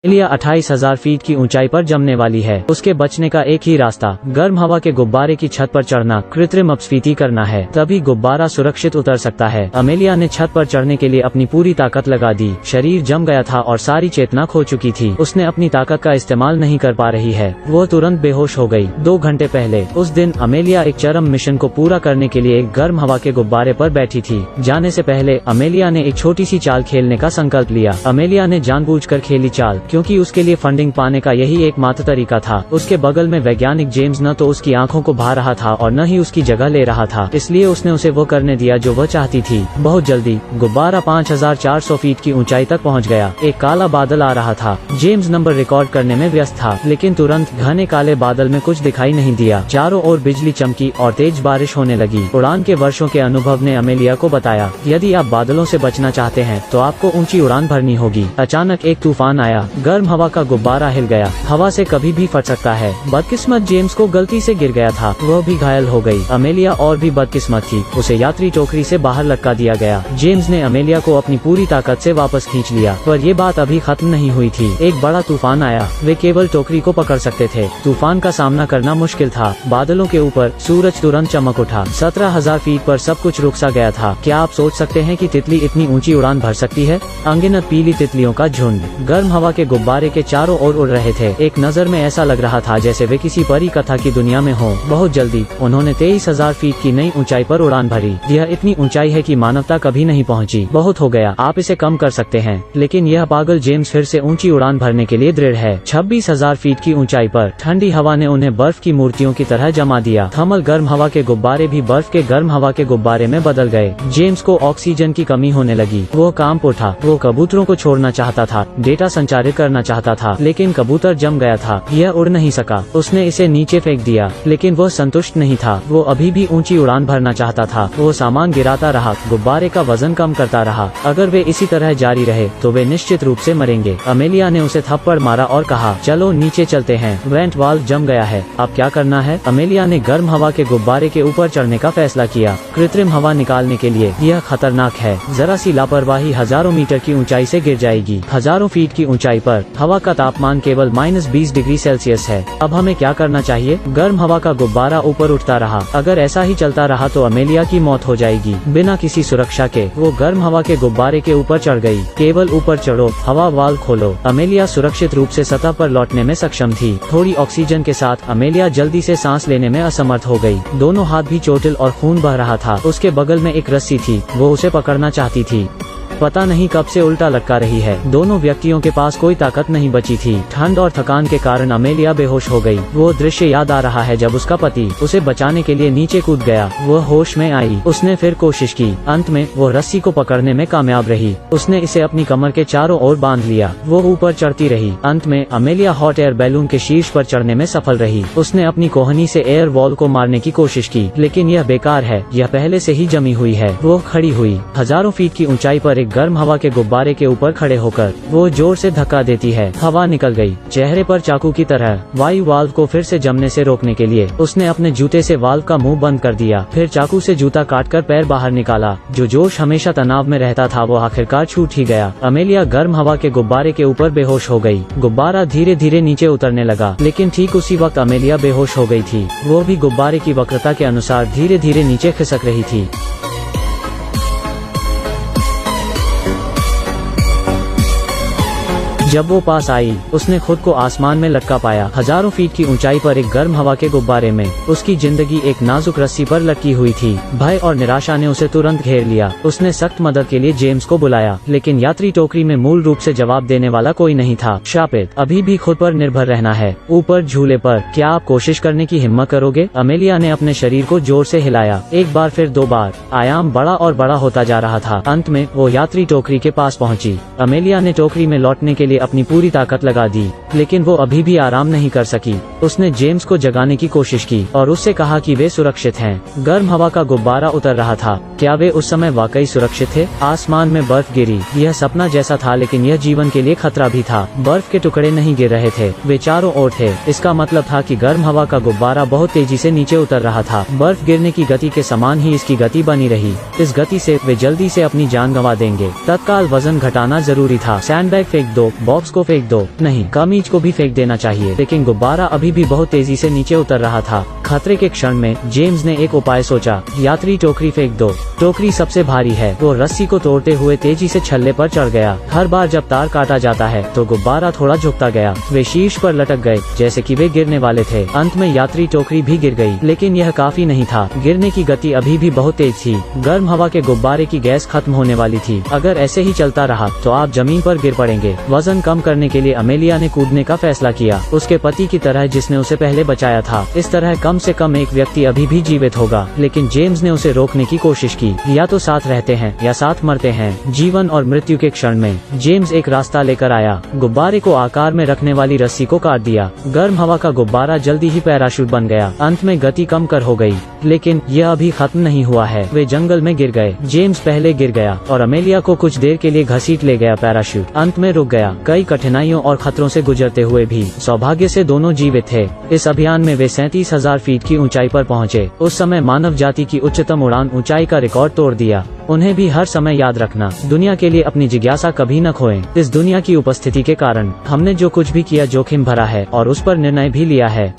Amelia 28,000 feet की ऊंचाई पर जमने वाली है। उसके बचने का एक ही रास्ता गर्म हवा के गुब्बारे की छत पर चढ़ना, कृत्रिम अपस्फीति करना है, तभी गुब्बारा सुरक्षित उतर सकता है। अमेलिया ने छत पर चढ़ने के लिए अपनी पूरी ताकत लगा दी। शरीर जम गया था और सारी चेतना खो चुकी थी। उसने अपनी ताकत का इस्तेमाल नहीं कर पा रही है। वो तुरंत बेहोश हो गई। 2 घंटे पहले उस दिन अमेलिया एक चरम मिशन को पूरा करने के लिए एक गर्म हवा के गुब्बारे पर बैठी थी। जाने से पहले अमेलिया ने एक छोटी सी चाल खेलने का संकल्प लिया। अमेलिया ने जानबूझकर खेली चाल, क्योंकि उसके लिए फंडिंग पाने का यही एकमात्र तरीका था। उसके बगल में वैज्ञानिक जेम्स न तो उसकी आंखों को भा रहा था और न ही उसकी जगह ले रहा था, इसलिए उसने उसे वो करने दिया जो वह चाहती थी। बहुत जल्दी गुब्बारा 5400 फीट की ऊंचाई तक पहुंच गया। एक काला बादल आ रहा था। जेम्स नंबर रिकॉर्ड करने में व्यस्त था, लेकिन तुरंत घने काले बादल में कुछ दिखाई नहीं दिया। चारों ओर बिजली चमकी और तेज बारिश होने लगी। उड़ान के वर्षों के अनुभव ने अमेलिया को बताया, यदि आप बादलों से बचना चाहते हैं तो आपको ऊंची उड़ान भरनी होगी। अचानक एक तूफान आया। गर्म हवा का गुब्बारा हिल गया। हवा से कभी भी फट सकता है। बदकिस्मत जेम्स को गलती से गिर गया था। वह भी घायल हो गई। अमेलिया और भी बदकिस्मत थी। उसे यात्री टोकरी से बाहर लटका दिया गया। जेम्स ने अमेलिया को अपनी पूरी ताकत से वापस खींच लिया, पर ये बात अभी खत्म नहीं हुई थी। एक बड़ा तूफान आया। वे केवल टोकरी को पकड़ सकते थे। तूफान का सामना करना मुश्किल था। बादलों के ऊपर सूरज तुरंत चमक उठा। 17,000 फीट पर सब कुछ रुक सा गया था। क्या आप सोच सकते हैं कि तितली इतनी ऊंची उड़ान भर सकती है? अनगिनत पीली तितलियों का झुंड गर्म हवा के गुब्बारे के चारों ओर उड़ रहे थे। एक नजर में ऐसा लग रहा था जैसे वे किसी परी कथा की दुनिया में हों। बहुत जल्दी उन्होंने 23,000 फीट की नई ऊंचाई पर उड़ान भरी। यह इतनी ऊंचाई है कि मानवता कभी नहीं पहुंची। बहुत हो गया, आप इसे कम कर सकते हैं। लेकिन यह पागल जेम्स फिर से ऊंची उड़ान भरने के लिए दृढ़ है। 26,000 फीट की ऊंचाई पर ठंडी हवा ने उन्हें बर्फ की मूर्तियों की तरह जमा दिया। थर्मल गर्म हवा के गुब्बारे भी बर्फ के गर्म हवा के गुब्बारे में बदल गए। जेम्स को ऑक्सीजन की कमी होने लगी। वो कांप उठा। वो कबूतरों को छोड़ना चाहता था, डेटा संचारित करना चाहता था, लेकिन कबूतर जम गया था। यह उड़ नहीं सका। उसने इसे नीचे फेंक दिया, लेकिन वह संतुष्ट नहीं था। वो अभी भी ऊंची उड़ान भरना चाहता था। वो सामान गिराता रहा, गुब्बारे का वजन कम करता रहा। अगर वे इसी तरह जारी रहे तो वे निश्चित रूप से मरेंगे। अमेलिया ने उसे थप्पड़ मारा और कहा, चलो नीचे चलते हैं, वेंट वाल्व जम गया है। अब क्या करना है? अमेलिया ने गर्म हवा के गुब्बारे के ऊपर चढ़ने का फैसला किया। कृत्रिम हवा निकालने के लिए यह खतरनाक है। जरा सी लापरवाही हजारों मीटर की ऊंचाई से गिर जाएगी। हजारों फीट की ऊंचाई पर हवा का तापमान केवल -20 डिग्री सेल्सियस है। अब हमें क्या करना चाहिए? गर्म हवा का गुब्बारा ऊपर उठता रहा। अगर ऐसा ही चलता रहा तो अमेलिया की मौत हो जाएगी। बिना किसी सुरक्षा के वो गर्म हवा के गुब्बारे के ऊपर चढ़ गई। केवल ऊपर चढ़ो, हवा वाल्व खोलो। अमेलिया सुरक्षित रूप से सतह पर लौटने में सक्षम थी। थोड़ी ऑक्सीजन के साथ अमेलिया जल्दी से सांस लेने में असमर्थ हो गई। दोनों हाथ भी चोटिल और खून बह रहा था। उसके बगल में एक रस्सी थी। वो उसे पकड़ना चाहती थी, पता नहीं कब से उल्टा लटका रही है। दोनों व्यक्तियों के पास कोई ताकत नहीं बची थी। ठंड और थकान के कारण अमेलिया बेहोश हो गई। वो दृश्य याद आ रहा है जब उसका पति उसे बचाने के लिए नीचे कूद गया। वह होश में आई। उसने फिर कोशिश की। अंत में वो रस्सी को पकड़ने में कामयाब रही। उसने इसे अपनी कमर के चारों ओर बांध लिया। वो ऊपर चढ़ती रही। अंत में अमेलिया हॉट एयर बैलून के शीर्ष पर चढ़ने में सफल रही। उसने अपनी कोहनी से एयर वॉल को मारने की कोशिश की, लेकिन यह बेकार है। यह पहले से ही जमी हुई है। वो खड़ी हुई। हजारों फीट की ऊंचाई पर एक गर्म हवा के गुब्बारे के ऊपर खड़े होकर वो जोर से धक्का देती है। हवा निकल गई। चेहरे पर चाकू की तरह। वायु वाल्व को फिर से जमने से रोकने के लिए उसने अपने जूते से वाल्व का मुंह बंद कर दिया। फिर चाकू से जूता काटकर पैर बाहर निकाला। जो जोश हमेशा तनाव में रहता था वो आखिरकार छूट ही गया। अमेलिया गर्म हवा के गुब्बारे के ऊपर बेहोश हो गई। गुब्बारा धीरे धीरे नीचे उतरने लगा, लेकिन ठीक उसी वक्त अमेलिया बेहोश हो गई थी। वो भी गुब्बारे की वक्रता के अनुसार धीरे धीरे नीचे खिसक रही थी। जब वो पास आई, उसने खुद को आसमान में लटका पाया। हजारों फीट की ऊंचाई पर एक गर्म हवा के गुब्बारे में उसकी जिंदगी एक नाजुक रस्सी पर लटकी हुई थी। भय और निराशा ने उसे तुरंत घेर लिया। उसने सख्त मदद के लिए जेम्स को बुलाया, लेकिन यात्री टोकरी में मूल रूप से जवाब देने वाला कोई नहीं था। शापित, अभी भी खुद पर निर्भर रहना है। ऊपर झूले पर क्या आप कोशिश करने की हिम्मत करोगे? अमेलिया ने अपने शरीर को जोर से हिलाया। एक बार, फिर 2 बार। आयाम बड़ा और बड़ा होता जा रहा था। अंत में वो यात्री टोकरी के पास पहुंची। अमेलिया ने टोकरी में लौटने के लिए अपनी पूरी ताकत लगा दी, लेकिन वो अभी भी आराम नहीं कर सकी। उसने जेम्स को जगाने की कोशिश की और उससे कहा कि वे सुरक्षित हैं। गर्म हवा का गुब्बारा उतर रहा था। क्या वे उस समय वाकई सुरक्षित थे? आसमान में बर्फ गिरी। यह सपना जैसा था, लेकिन यह जीवन के लिए खतरा भी था। बर्फ के टुकड़े नहीं गिर रहे थे, वे चारों ओर थे। इसका मतलब था कि गर्म हवा का गुब्बारा बहुत तेजी से नीचे उतर रहा था। बर्फ गिरने की गति के समान ही इसकी गति बनी रही। इस गति से वे जल्दी से अपनी जान गंवा देंगे। तत्काल वजन घटाना जरूरी था। सैंडबैग फेंक दो, बॉक्स को फेंक दो। नहीं, कमीज को भी फेंक देना चाहिए। लेकिन गुब्बारा अभी भी बहुत तेजी से नीचे उतर रहा था। खतरे के क्षण में जेम्स ने एक उपाय सोचा। यात्री, टोकरी फेंक दो। टोकरी सबसे भारी है। वो रस्सी को तोड़ते हुए तेजी से छल्ले पर चढ़ गया। हर बार जब तार काटा जाता है तो गुब्बारा थोड़ा झुकता गया। वे शीर्ष पर लटक गए जैसे कि वे गिरने वाले थे। अंत में यात्री टोकरी भी गिर गई, लेकिन यह काफी नहीं था। गिरने की गति अभी भी बहुत तेज थी। गर्म हवा के गुब्बारे की गैस खत्म होने वाली थी। अगर ऐसे ही चलता रहा तो आप जमीन पर गिर पड़ेंगे। वजन कम करने के लिए अमेलिया ने कूदने का फैसला किया, उसके पति की तरह जिसने उसे पहले बचाया था। इस तरह कम से कम एक व्यक्ति अभी भी जीवित होगा। लेकिन जेम्स ने उसे रोकने की कोशिश की। या तो साथ रहते हैं या साथ मरते हैं। जीवन और मृत्यु के क्षण में जेम्स एक रास्ता लेकर आया। गुब्बारे को आकार में रखने वाली रस्सी को काट दिया। गर्म हवा का गुब्बारा जल्दी ही पैराशूट बन गया। अंत में गति कम कर हो गई, लेकिन यह अभी खत्म नहीं हुआ है। वे जंगल में गिर गए। जेम्स पहले गिर गया और अमेलिया को कुछ देर के लिए घसीट ले गया। पैराशूट अंत में रुक गया। कई कठिनाइयों और खतरों से गुजरते हुए भी सौभाग्य से दोनों जीवित थे। इस अभियान में वे 37,000 फीट की ऊंचाई पर पहुंचे। उस समय मानव जाति की उच्चतम उड़ान ऊंचाई का रिकॉर्ड तोड़ दिया। उन्हें भी हर समय याद रखना, दुनिया के लिए अपनी जिज्ञासा कभी न खोएं। इस दुनिया की उपस्थिति के कारण हमने जो कुछ भी किया जोखिम भरा है और उस पर निर्णय भी लिया है।